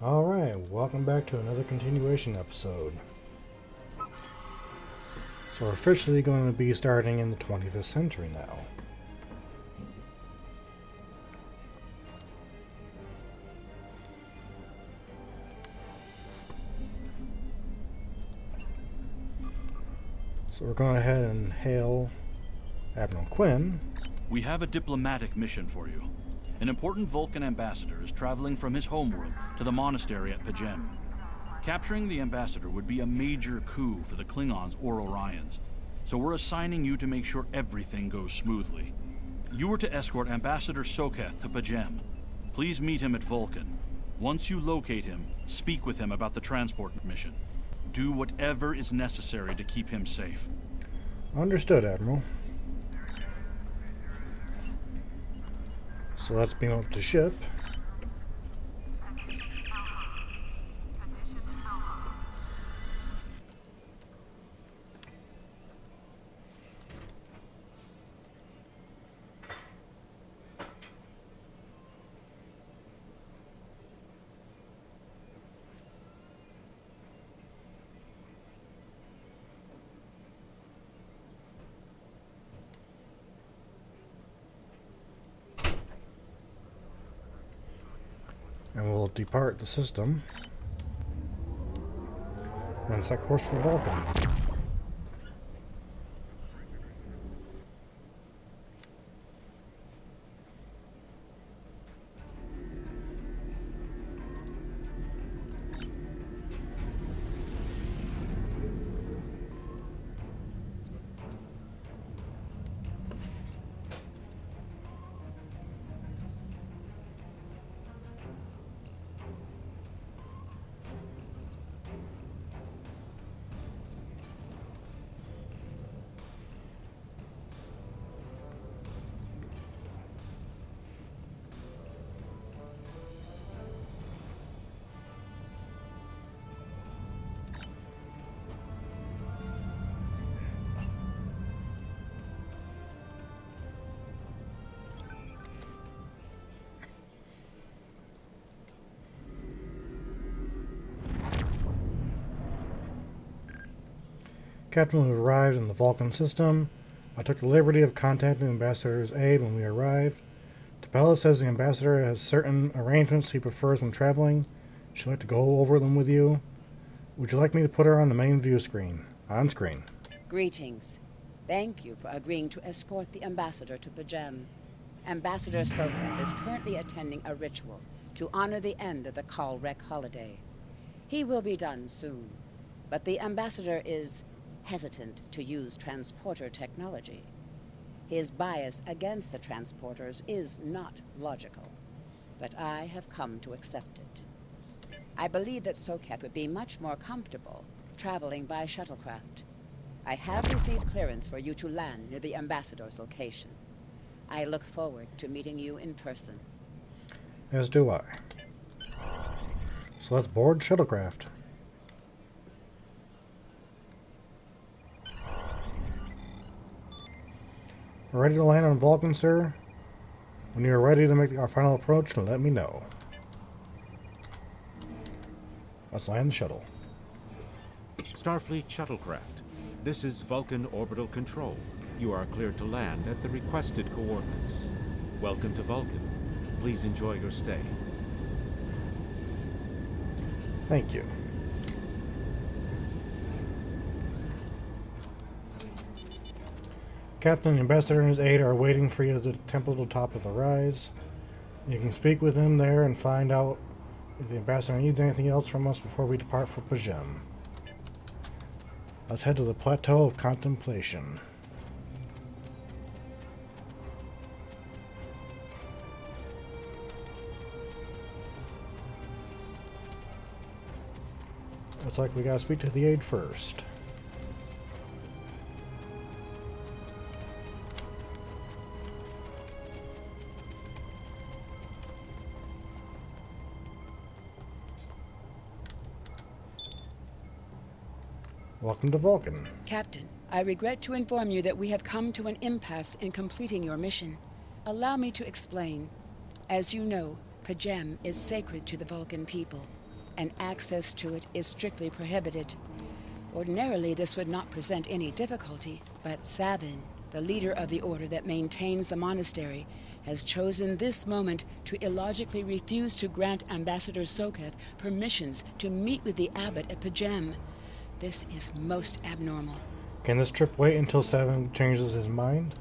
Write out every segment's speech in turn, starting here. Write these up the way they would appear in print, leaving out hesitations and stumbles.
Alright, welcome back to another continuation episode. So we're officially going to be starting in the 25th century now. So we're going ahead and hail Admiral Quinn. We have a diplomatic mission for you. An important Vulcan ambassador is traveling from his homeworld to the monastery at P'Jem. Capturing the ambassador would be a major coup for the Klingons or Orions, so we're assigning you to make sure everything goes smoothly. You were to escort Ambassador Soketh to P'Jem. Please meet him at Vulcan. Once you locate him, speak with him about the transport mission. Do whatever is necessary to keep him safe. Understood, Admiral. So let's beam up to ship. And we'll depart the system and set course for Vulcan. Captain, we've arrived in the Vulcan system. I took the liberty of contacting the Ambassador's aide when we arrived. Tapella says the Ambassador has certain arrangements he prefers when traveling. She'd like to go over them with you. Would you like me to put her on the main view screen? On screen. Greetings. Thank you for agreeing to escort the Ambassador to P'Jem. Ambassador Soketh is currently attending a ritual to honor the end of the Kalrek holiday. He will be done soon, but the Ambassador is hesitant to use transporter technology. His bias against the transporters is not logical, but I have come to accept it. I believe that Soketh would be much more comfortable traveling by shuttlecraft. I have received clearance for you to land near the Ambassador's location. I look forward to meeting you in person. As do I. So let's board shuttlecraft. Ready to land on Vulcan, sir? When you're ready to make our final approach, let me know. Let's land the shuttle. Starfleet shuttlecraft. This is Vulcan Orbital Control. You are cleared to land at the requested coordinates. Welcome to Vulcan. Please enjoy your stay. Thank you. Captain, the Ambassador and his aide are waiting for you at the temple at the top of the rise. You can speak with him there and find out if the Ambassador needs anything else from us before we depart for P'Jem. Let's head to the Plateau of Contemplation. Looks like we gotta speak to the aide first. Welcome to Vulcan. Captain, I regret to inform you that we have come to an impasse in completing your mission. Allow me to explain. As you know, P'Jem is sacred to the Vulcan people. and access to it is strictly prohibited. Ordinarily, this would not present any difficulty, but Sabin, the leader of the order that maintains the monastery, has chosen this moment to illogically refuse to grant Ambassador Soketh permissions to meet with the abbot at Pajem. This is most abnormal. Can this trip wait until Seven changes his mind?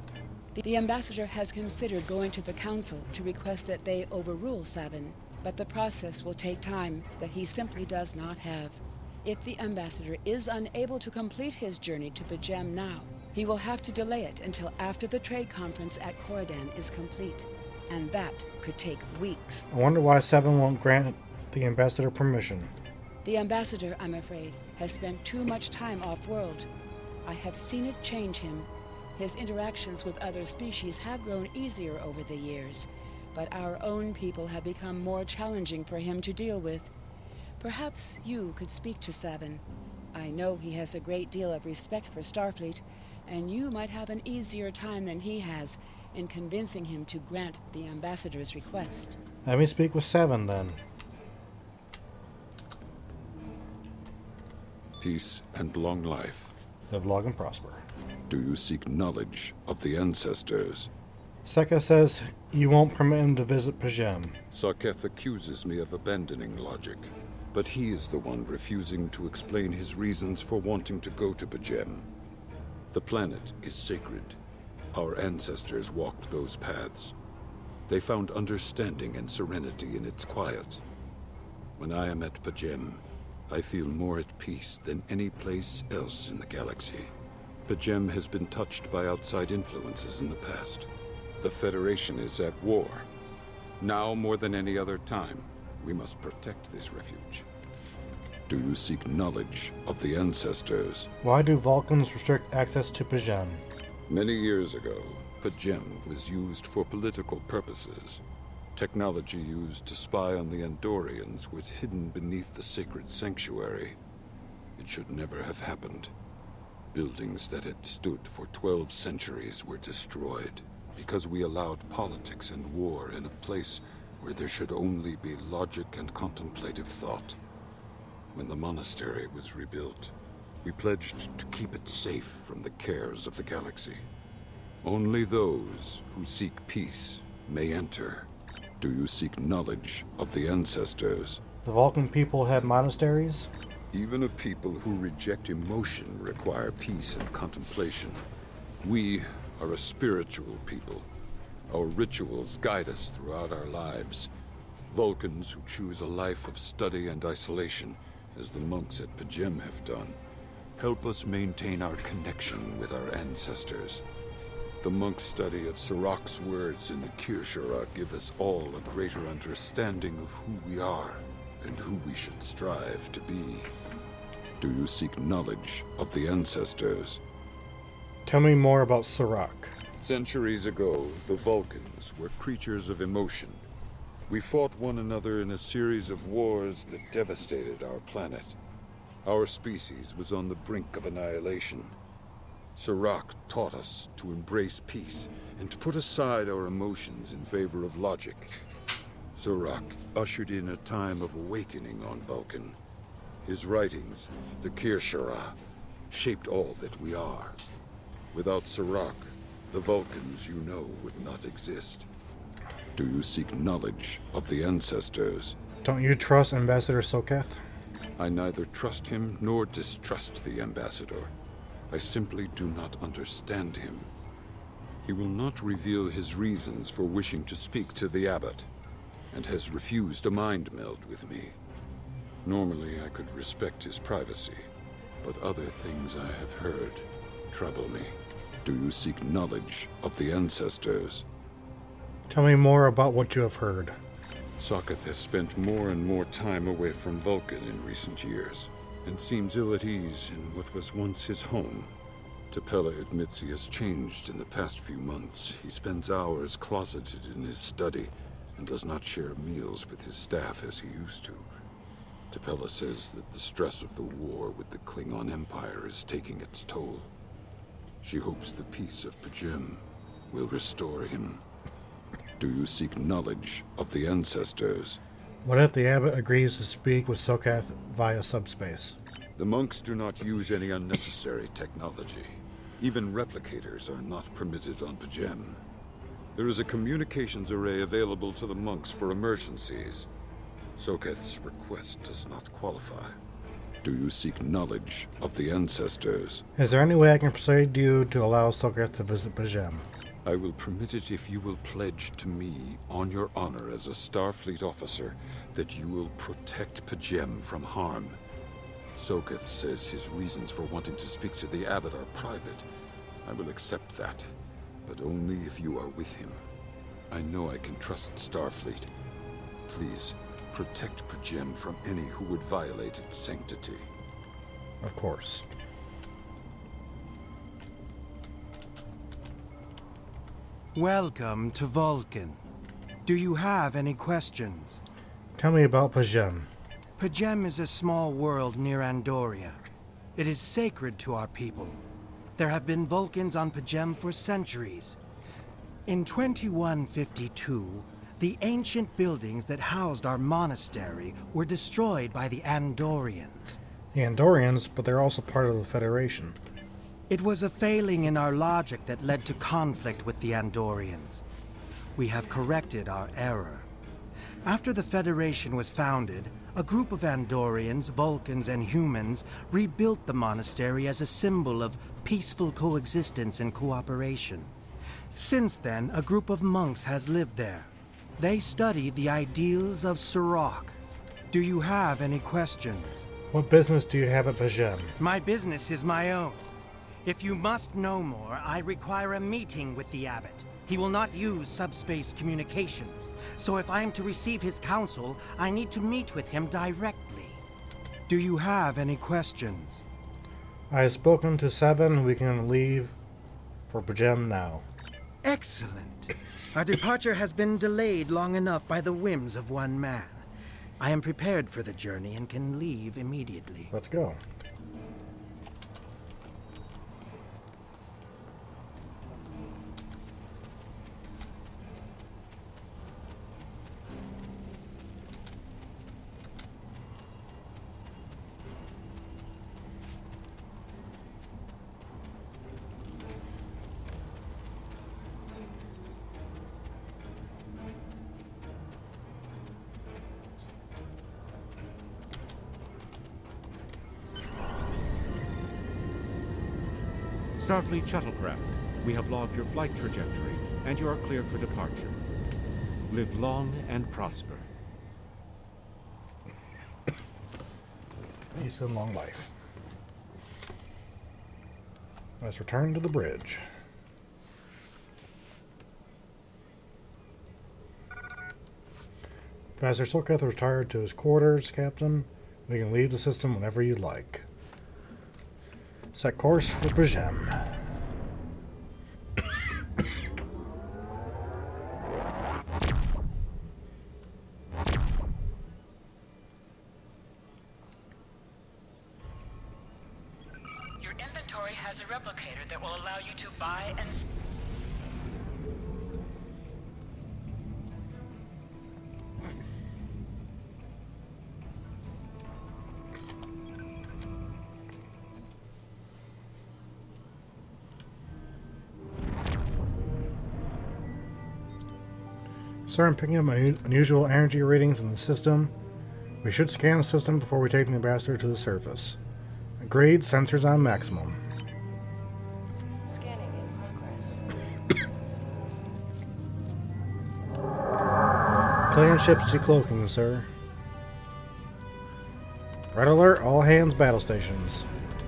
The ambassador has considered going to the council to request that they overrule Sabin, but the process will take time that he simply does not have. If the ambassador is unable to complete his journey to Pajem now, he will have to delay it until after the trade conference at Corodan is complete, and that could take weeks. I wonder why Seven won't grant the ambassador permission. The ambassador, I'm afraid, has spent too much time off-world. I have seen it change him. His interactions with other species have grown easier over the years, but our own people have become more challenging for him to deal with. Perhaps you could speak to Sabin. I know he has a great deal of respect for Starfleet, and you might have an easier time than he has in convincing him to grant the ambassador's request. Let me speak with Seven then. Peace and long life. Live long and prosper. Do you seek knowledge of the ancestors? Seka says you won't permit him to visit Pajem. Sarketh accuses me of abandoning logic, but he is the one refusing to explain his reasons for wanting to go to Pajem. The planet is sacred. Our ancestors walked those paths. They found understanding and serenity in its quiet. When I am at Pajem, I feel more at peace than any place else in the galaxy. Pajem has been touched by outside influences in the past. The Federation is at war. Now more than any other time, we must protect this refuge. Do you seek knowledge of the ancestors? Why do Vulcans restrict access to Pajem? Many years ago, Pajem was used for political purposes. Technology used to spy on the Andorians was hidden beneath the sacred sanctuary. It should never have happened. Buildings that had stood for 12 centuries were destroyed because we allowed politics and war in a place where there should only be logic and contemplative thought. When the monastery was rebuilt, we pledged to keep it safe from the cares of the galaxy. Only those who seek peace may enter. Do you seek knowledge of the ancestors? The Vulcan people had monasteries? Even a people who reject emotion require peace and contemplation. We are a spiritual people. Our rituals guide us throughout our lives. Vulcans who choose a life of study and isolation, as the monks at Pajem have done, help us maintain our connection with our ancestors. The monk's study of Sirach's words in the Kirshara give us all a greater understanding of who we are and who we should strive to be. Do you seek knowledge of the ancestors? Tell me more about Sirach. Centuries ago, the Vulcans were creatures of emotion. We fought one another in a series of wars that devastated our planet. Our species was on the brink of annihilation. Sirach taught us to embrace peace and to put aside our emotions in favor of logic. Sirach ushered in a time of awakening on Vulcan. His writings, the Kirshara, shaped all that we are. Without Sirach, the Vulcans you know would not exist. Do you seek knowledge of the ancestors? Don't you trust Ambassador Soketh? I neither trust him nor distrust the ambassador. I simply do not understand him. He will not reveal his reasons for wishing to speak to the abbot, and has refused a mind meld with me. Normally I could respect his privacy, but other things I have heard trouble me. Do you seek knowledge of the ancestors? Tell me more about what you have heard. Soketh has spent more and more time away from Vulcan in recent years, and seems ill at ease in what was once his home. T'Pela admits he has changed in the past few months. He spends hours closeted in his study, and does not share meals with his staff as he used to. T'Pela says that the stress of the war with the Klingon Empire is taking its toll. She hopes the peace of Pajem will restore him. Do you seek knowledge of the ancestors? What if the abbot agrees to speak with Sokath via subspace? The monks do not use any unnecessary technology. Even replicators are not permitted on P'Jem. There is a communications array available to the monks for emergencies. Sokath's request does not qualify. Do you seek knowledge of the ancestors? Is there any way I can persuade you to allow Sokath to visit P'Jem? I will permit it if you will pledge to me, on your honor as a Starfleet officer, that you will protect P'Jem from harm. Sokath says his reasons for wanting to speak to the abbot are private. I will accept that, but only if you are with him. I know I can trust Starfleet. Please, protect P'Jem from any who would violate its sanctity. Of course. Welcome to Vulcan. Do you have any questions? Tell me about P'Jem. P'Jem is a small world near Andoria. It is sacred to our people. There have been Vulcans on P'Jem for centuries. In 2152, the ancient buildings that housed our monastery were destroyed by the Andorians. The Andorians, but they're also part of the Federation. It was a failing in our logic that led to conflict with the Andorians. We have corrected our error. After the Federation was founded, a group of Andorians, Vulcans, and humans rebuilt the monastery as a symbol of peaceful coexistence and cooperation. Since then, a group of monks has lived there. They study the ideals of Sirach. Do you have any questions? What business do you have at P'Jem? My business is my own. If you must know more, I require a meeting with the abbot. He will not use subspace communications, so if I am to receive his counsel, I need to meet with him directly. Do you have any questions? I have spoken to Seven. We can leave for P'Jem now. Excellent. Our departure has been delayed long enough by the whims of one man. I am prepared for the journey and can leave immediately. Let's go. Starfleet shuttlecraft, we have logged your flight trajectory, and you are cleared for departure. Live long and prosper. Peace and long life. Let's return to the bridge. Master Sokath retired to his quarters, Captain. We can leave the system whenever you like. Set course for P'Jem. Your inventory has a replicator that will allow you to buy and Sir, I'm picking up unusual energy readings in the system. We should scan the system before we take the ambassador to the surface. Agreed, sensors on maximum. Scanning in progress. Clan ships decloaking, sir. Red alert, all hands battle stations.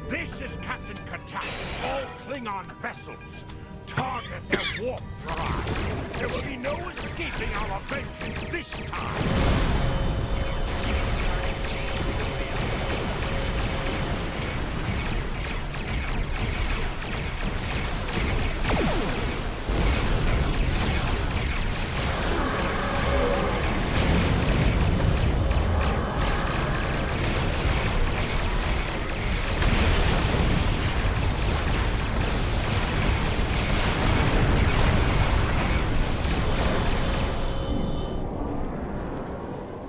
This is Captain Katat to all Klingon vessels. Target their warp drive. There will be no escaping our vengeance this time.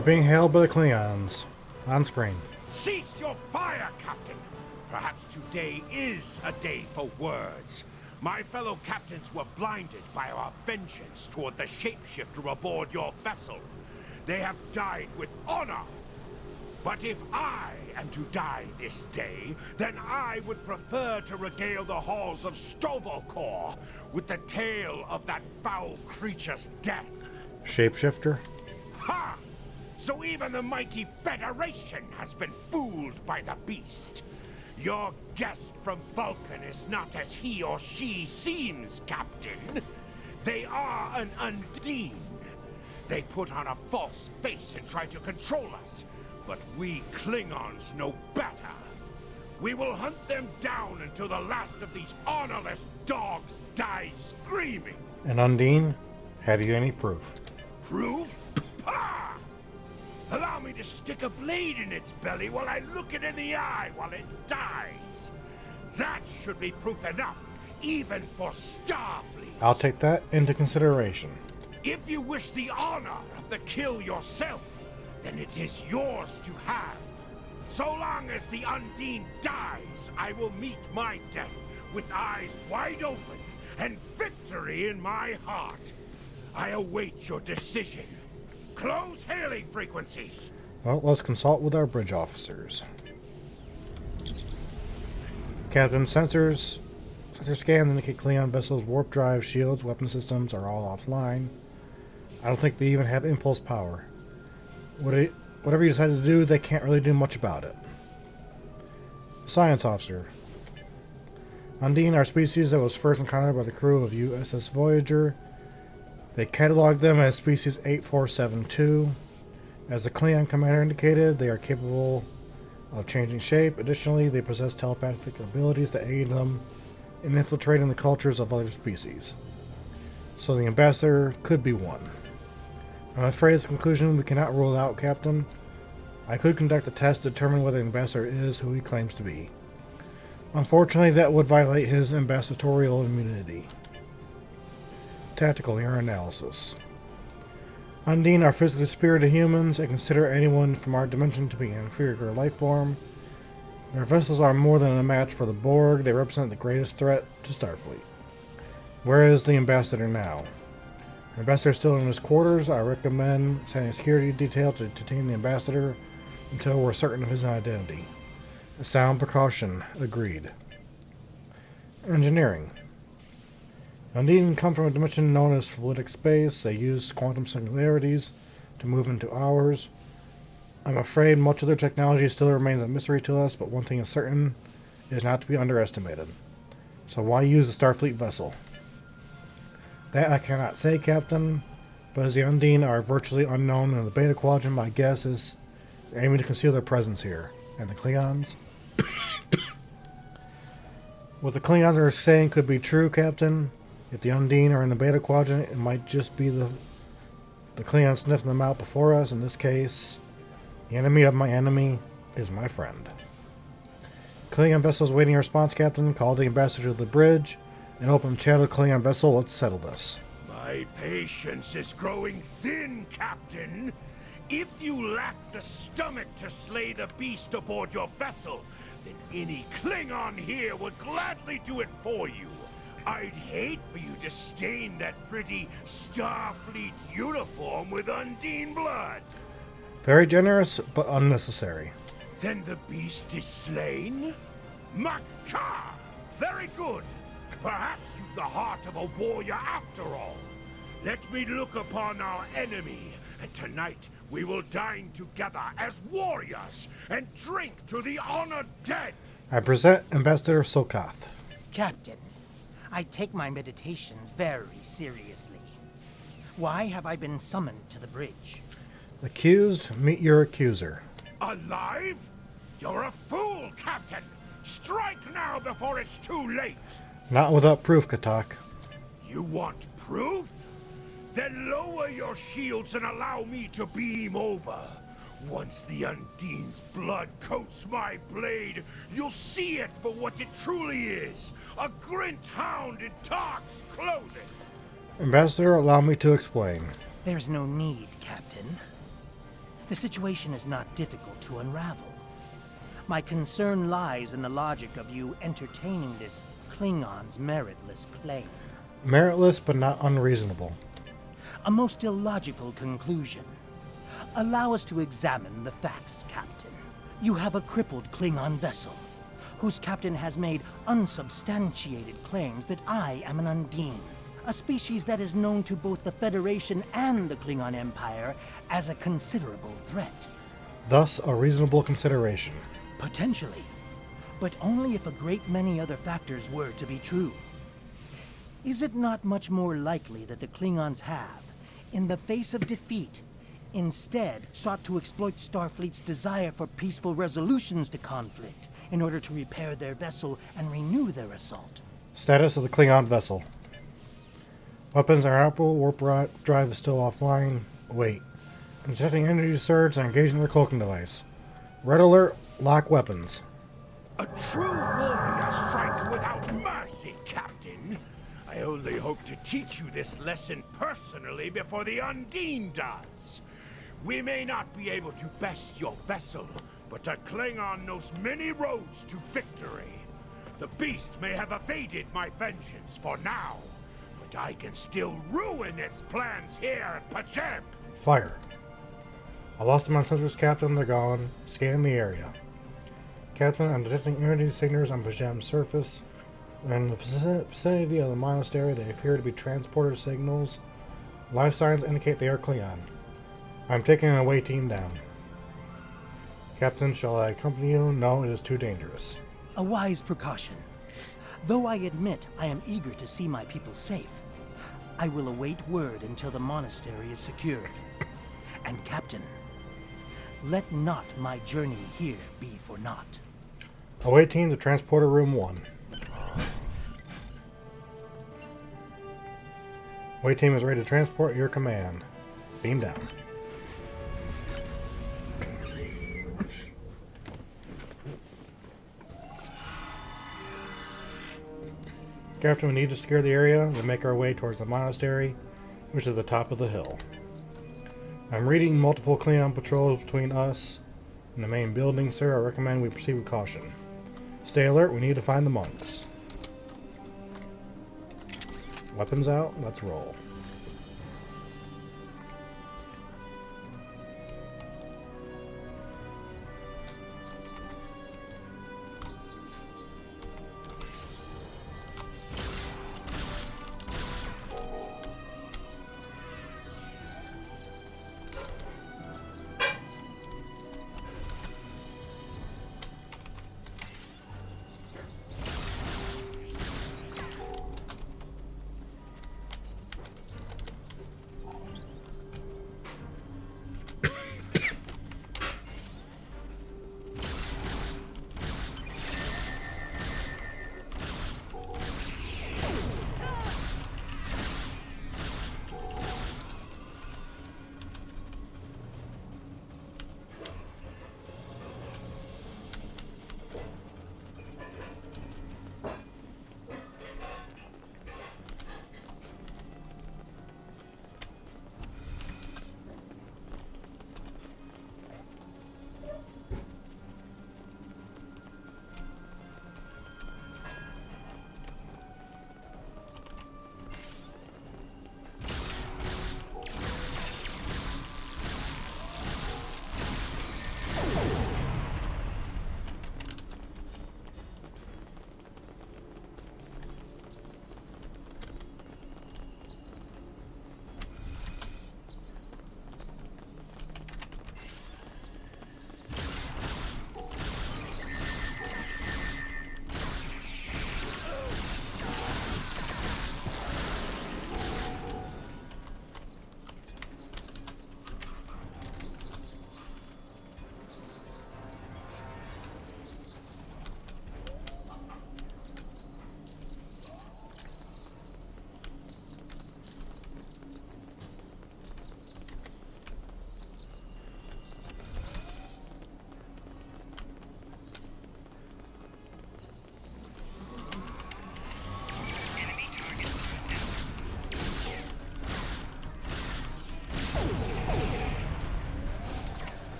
We're being hailed by the Klingons. On screen. Cease your fire, Captain! Perhaps today is a day for words. My fellow captains were blinded by our vengeance toward the shapeshifter aboard your vessel. They have died with honor. But if I am to die this day, then I would prefer to regale the halls of Sto-vo-kor with the tale of that foul creature's death. Shapeshifter? Ha! So even the mighty Federation has been fooled by the beast. Your guest from Vulcan is not as he or she seems, Captain. They are an Undine. They put on a false face and try to control us, but we Klingons know better. We will hunt them down until the last of these honorless dogs dies screaming. And Undine, have you any proof? Proof? Pah! Allow me to stick a blade in its belly while I look it in the eye while it dies. That should be proof enough, even for Starfleet. I'll take that into consideration. If you wish the honor of the kill yourself, then it is yours to have. So long as the Undine dies, I will meet my death with eyes wide open and victory in my heart. I await your decision. Close hailing frequencies. Well, let's consult with our bridge officers. Captain, sensor scans indicate Klingon vessels' warp drive, shields, weapon systems are all offline. I don't think they even have impulse power. Whatever you decide to do, they can't really do much about it. Science officer. Undine, our species that was first encountered by the crew of USS Voyager. They cataloged them as species 8472. As the Klingon commander indicated, they are capable of changing shape. Additionally, they possess telepathic abilities that aid them in infiltrating the cultures of other species. So the ambassador could be one. I'm afraid it's a conclusion we cannot rule out, Captain. I could conduct a test to determine whether the ambassador is who he claims to be. Unfortunately, that would violate his ambassadorial immunity. Tactical error analysis. Undine are physically superior to humans and consider anyone from our dimension to be an inferior life form. Their vessels are more than a match for the Borg. They represent the greatest threat to Starfleet. Where is the ambassador now? The ambassador is still in his quarters. I recommend sending a security detail to detain the ambassador until we're certain of his identity. A sound precaution. Agreed. Engineering. Undine come from a dimension known as fluidic space. They use quantum singularities to move into ours. I'm afraid much of their technology still remains a mystery to us, but one thing is certain, it is not to be underestimated. So why use a Starfleet vessel? That I cannot say, Captain, but as the Undine are virtually unknown in the Beta Quadrant, my guess is they're aiming to conceal their presence here. And the Klingons? What the Klingons are saying could be true, Captain. If the Undine are in the Beta Quadrant, it might just be the Klingons sniffing them out before us. In this case, the enemy of my enemy is my friend. Klingon vessels waiting a response, Captain. Call the ambassador to the bridge and open the channel to Klingon vessel. Let's settle this. My patience is growing thin, Captain. If you lack the stomach to slay the beast aboard your vessel, then any Klingon here would gladly do it for you. I'd hate for you to stain that pretty Starfleet uniform with Undine blood. Very generous, but unnecessary. Then the beast is slain? Makar! Very good. Perhaps you've the heart of a warrior after all. Let me look upon our enemy, and tonight we will dine together as warriors and drink to the honored dead. I present Ambassador Sokath. Captain, I take my meditations very seriously. Why have I been summoned to the bridge? Accused, meet your accuser. Alive? You're a fool, Captain! Strike now before it's too late! Not without proof, Katak. You want proof? Then lower your shields and allow me to beam over. Once the Undine's blood coats my blade, you'll see it for what it truly is. A Grint hound in Tark's clothing. Ambassador, allow me to explain. There's no need, Captain. The situation is not difficult to unravel. My concern lies in the logic of you entertaining this Klingon's meritless claim. Meritless, but not unreasonable. A most illogical conclusion. Allow us to examine the facts, Captain. You have a crippled Klingon vessel, whose captain has made unsubstantiated claims that I am an Undine, a species that is known to both the Federation and the Klingon Empire as a considerable threat. Thus, a reasonable consideration. Potentially, but only if a great many other factors were to be true. Is it not much more likely that the Klingons have, in the face of defeat, instead sought to exploit Starfleet's desire for peaceful resolutions to conflict in order to repair their vessel and renew their assault? Status of the Klingon vessel. Weapons are output, warp drive is still offline. Wait. I'm detecting energy surge and engaging their cloaking device. Red alert, lock weapons. A true warrior strikes without mercy, Captain. I only hope to teach you this lesson personally before the Undine does. We may not be able to best your vessel, but a Klingon knows many roads to victory. The beast may have evaded my vengeance for now, but I can still ruin its plans here at Pachem. Fire. I lost them on sensors, Captain. They're gone. Scan the area. Captain, I'm detecting energy signatures on Pajem's surface. In the vicinity of the monastery, they appear to be transporter signals. Life signs indicate they are Klingon. I'm taking an away team down. Captain, shall I accompany you? No, it is too dangerous. A wise precaution. Though I admit I am eager to see my people safe, I will await word until the monastery is secured. And Captain, let not my journey here be for naught. Away team to transporter room 1. Away team is ready to transport your command. Beam down. Captain, we need to secure the area and make our way towards the monastery, which is at the top of the hill. I'm reading multiple Klingon patrols between us and the main building, sir. I recommend we proceed with caution. Stay alert, we need to find the monks. Weapons out, let's roll.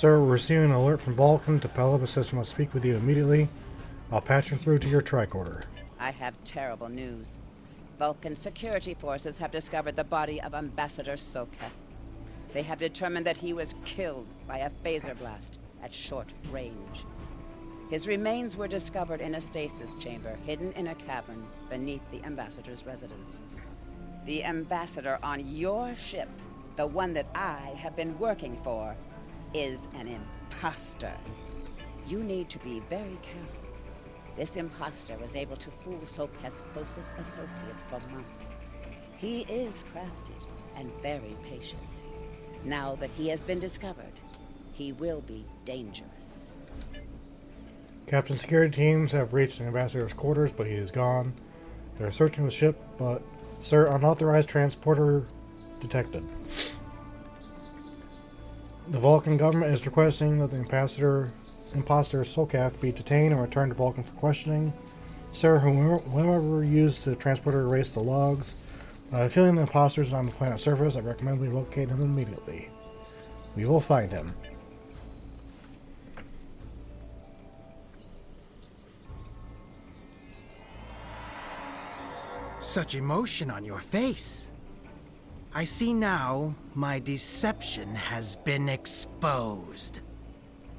Sir, we're receiving an alert from Vulcan. Topella says she must speak with you immediately. I'll patch her through to your tricorder. I have terrible news. Vulcan security forces have discovered the body of Ambassador Soketh. They have determined that he was killed by a phaser blast at short range. His remains were discovered in a stasis chamber hidden in a cavern beneath the Ambassador's residence. The Ambassador on your ship, the one that I have been working for, is an imposter. You need to be very careful. This imposter was able to fool Soketh's closest associates for months. He is crafty and very patient. Now that he has been discovered, he will be dangerous. Captain security teams have reached the Ambassador's quarters, but he is gone. They're searching the ship, but Sir, unauthorized transporter detected. The Vulcan government is requesting that the imposter Soketh be detained and returned to Vulcan for questioning. Sir, whoever used the transporter erased the logs. I have a feeling the imposter is on the planet's surface. I recommend we locate him immediately. We will find him. Such emotion on your face. I see now my deception has been exposed.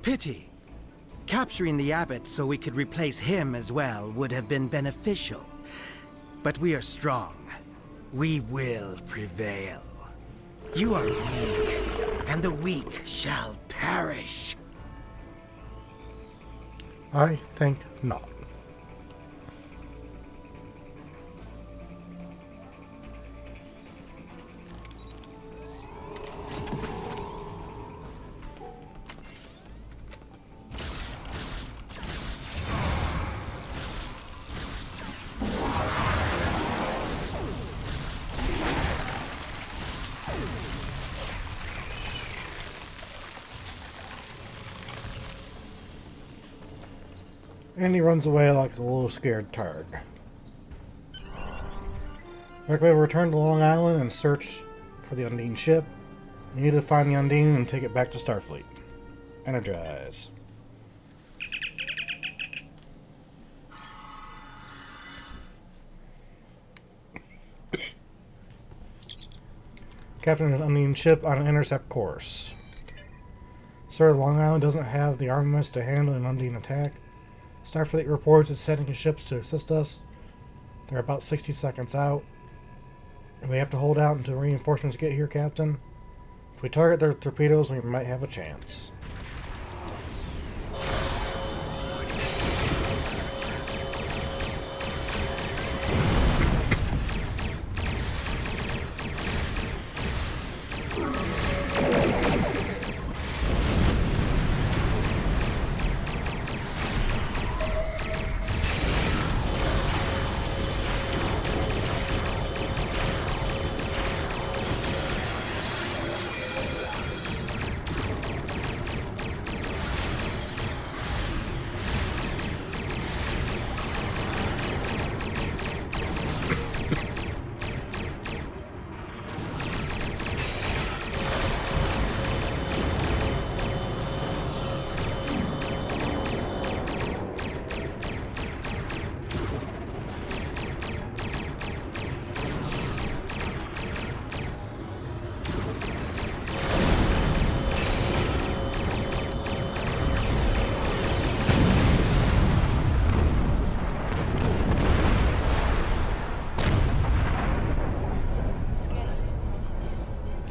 Pity. Capturing the abbot so we could replace him as well would have been beneficial. But we are strong. We will prevail. You are weak, and the weak shall perish. I think not. And he runs away like a little scared tard. Recommend we return to Long Island and search for the Undine ship. We need to find the Undine and take it back to Starfleet. Energize. Captain an Undine ship on an intercept course. Sir, Long Island doesn't have the armaments to handle an Undine attack. Starfleet reports it's sending ships to assist us. They're about 60 seconds out. And we have to hold out until reinforcements get here, Captain. If we target their torpedoes, we might have a chance.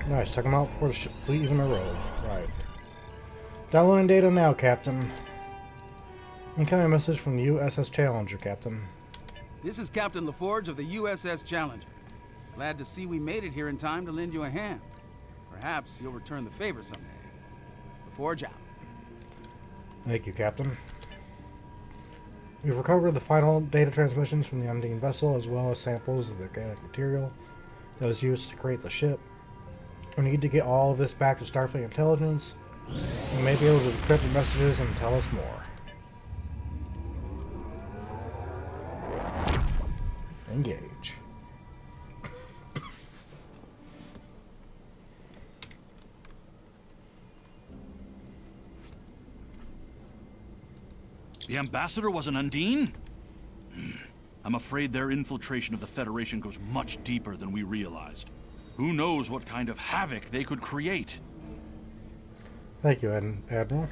Nice, check them out before the fleet even arrives. Right. Downloading data now, Captain. Incoming message from the USS Challenger, Captain. This is Captain LaForge of the USS Challenger. Glad to see we made it here in time to lend you a hand. Perhaps you'll return the favor someday. LaForge out. Thank you, Captain. We've recovered the final data transmissions from the Undine vessel, as well as samples of the organic material that was used to create the ship. We need to get all of this back to Starfleet Intelligence. We may be able to decrypt the messages and tell us more. Engage. The Ambassador was an Undine? I'm afraid their infiltration of the Federation goes much deeper than we realized. Who knows what kind of havoc they could create? Thank you, Admiral.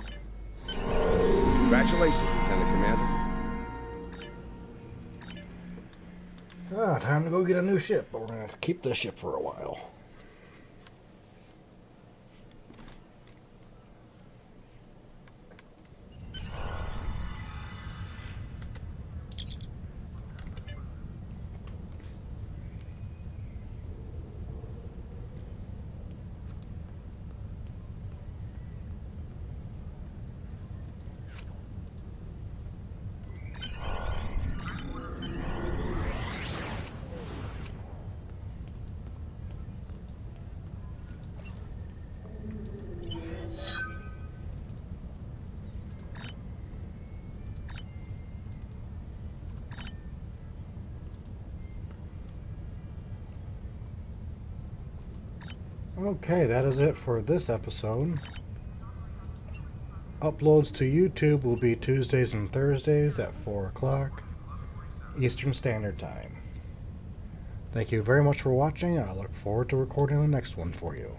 Congratulations, Lieutenant Commander. Time to go get a new ship, but we're going to have to keep this ship for a while. Okay, that is it for this episode. Uploads to YouTube will be Tuesdays and Thursdays at 4 o'clock Eastern Standard Time. Thank you very much for watching. I look forward to recording the next one for you.